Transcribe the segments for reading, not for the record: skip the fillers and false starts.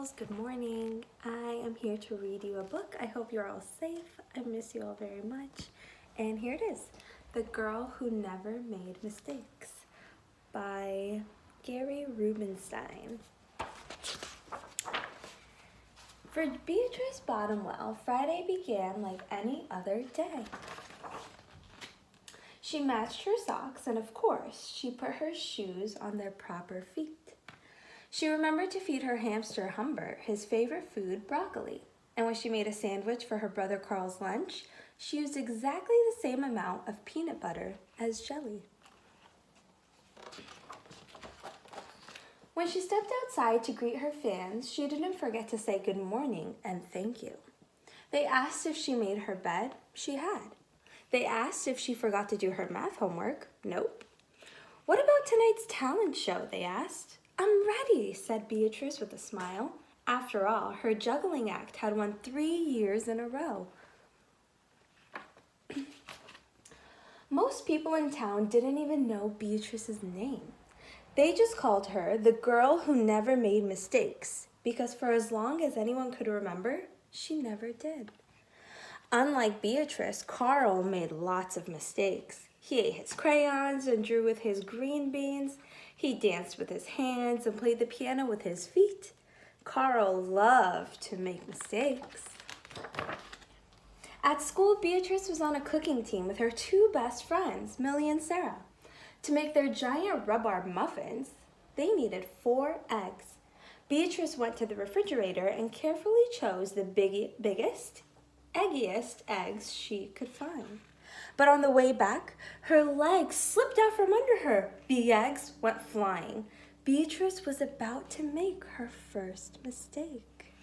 girls, good morning. I am here to read you a book. I hope you're all safe. I miss you all very much. And here it is, The Girl Who Never Made Mistakes by Gary Rubenstein. For Beatrice Bottomwell, Friday began like any other day. She matched her socks and, of course, she put her shoes on their proper feet. She remembered to feed her hamster Humbert his favorite food, broccoli. And when she made a sandwich for her brother Carl's lunch, she used exactly the same amount of peanut butter as jelly. When she stepped outside to greet her fans, she didn't forget to say good morning and thank you. They asked if she made her bed. She had. They asked if she forgot to do her math homework. Nope. What about tonight's talent show, they asked. I'm ready, said Beatrice with a smile. After all, her juggling act had won 3 years in a row. Most people in town didn't even know Beatrice's name. They just called her the girl who never made mistakes, because for as long as anyone could remember, she never did. Unlike Beatrice, Carl made lots of mistakes. He ate his crayons and drew with his green beans. He danced with his hands and played the piano with his feet. Carl loved to make mistakes. At school, Beatrice was on a cooking team with her 2 best friends, Millie and Sarah. To make their giant rhubarb muffins, they needed 4 eggs. Beatrice went to the refrigerator and carefully chose the biggest, eggiest eggs she could find. But on the way back, her legs slipped out from under her. The eggs went flying. Beatrice was about to make her first mistake.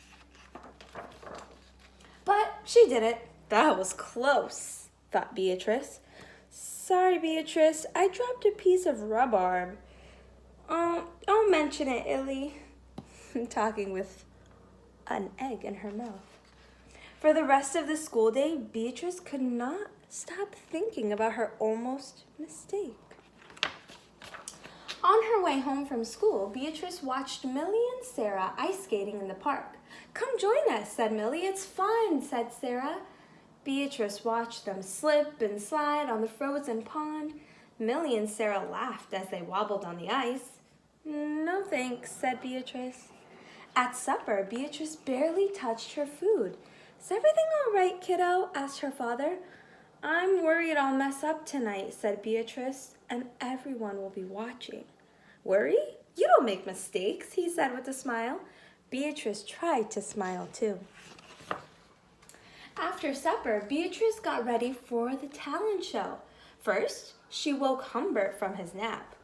But she didn't. That was close, thought Beatrice. Sorry, Beatrice, I dropped a piece of rhubarb. Don't mention it, Illy. Talking with an egg in her mouth. For the rest of the school day, Beatrice could not stop thinking about her almost mistake. On her way home from school, Beatrice watched Millie and Sarah ice skating in the park. Come join us, said Millie. It's fun, said Sarah. Beatrice watched them slip and slide on the frozen pond. Millie and Sarah laughed as they wobbled on the ice. No thanks, said Beatrice. At supper, Beatrice barely touched her food. Is everything all right, kiddo? Asked her father. I'm worried I'll mess up tonight, said Beatrice, and everyone will be watching. Worry? You don't make mistakes, he said with a smile. Beatrice tried to smile too. After supper, Beatrice got ready for the talent show. First, she woke Humbert from his nap.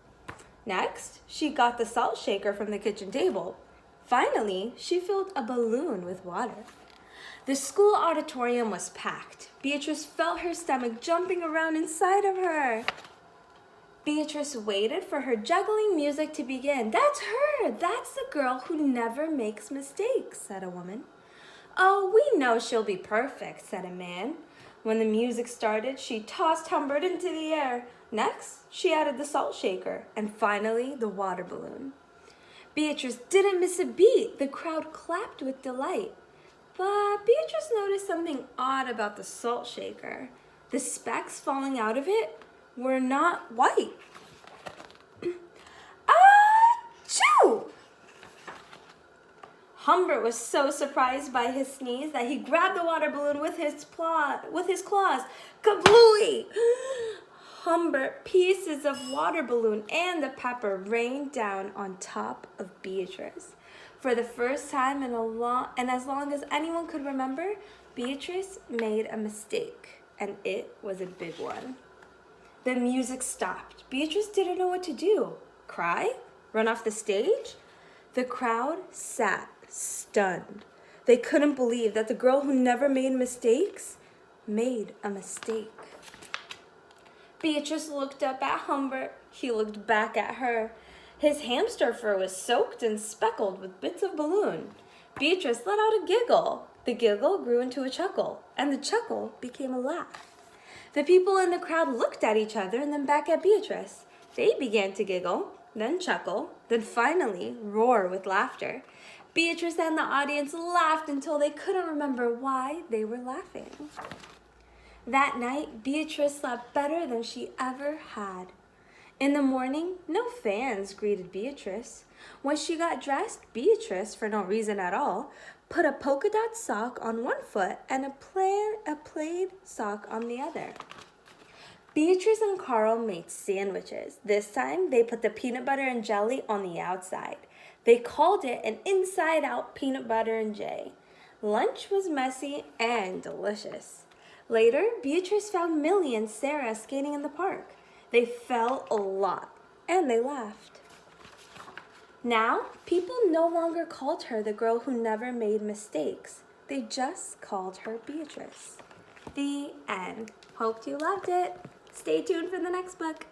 Next, she got the salt shaker from the kitchen table. Finally, she filled a balloon with water. The school auditorium was packed. Beatrice felt her stomach jumping around inside of her. Beatrice waited for her juggling music to begin. That's her! That's the girl who never makes mistakes, said a woman. Oh, we know she'll be perfect, said a man. When the music started, she tossed Humbert into the air. Next, she added the salt shaker, and finally, the water balloon. Beatrice didn't miss a beat. The crowd clapped with delight. But Beatrice noticed something odd about the salt shaker. The specks falling out of it were not white. Achoo! Humbert was so surprised by his sneeze that he grabbed the water balloon with his claws. Kablooey! Humbert, pieces of water balloon and the pepper rained down on top of Beatrice. For the first time and as long as anyone could remember, Beatrice made a mistake, and it was a big one. The music stopped. Beatrice didn't know what to do. Cry? Run off the stage? The crowd sat stunned. They couldn't believe that the girl who never made mistakes made a mistake. Beatrice looked up at Humbert. He looked back at her. His hamster fur was soaked and speckled with bits of balloon. Beatrice let out a giggle. The giggle grew into a chuckle, and the chuckle became a laugh. The people in the crowd looked at each other and then back at Beatrice. They began to giggle, then chuckle, then finally roar with laughter. Beatrice and the audience laughed until they couldn't remember why they were laughing. That night, Beatrice slept better than she ever had. In the morning, no fans greeted Beatrice. When she got dressed, Beatrice, for no reason at all, put a polka dot sock on one foot and a plaid sock on the other. Beatrice and Carl made sandwiches. This time, they put the peanut butter and jelly on the outside. They called it an inside-out peanut butter and jelly. Lunch was messy and delicious. Later, Beatrice found Millie and Sarah skating in the park. They fell a lot, and they laughed. Now, people no longer called her the girl who never made mistakes. They just called her Beatrice. The end. Hope you loved it. Stay tuned for the next book.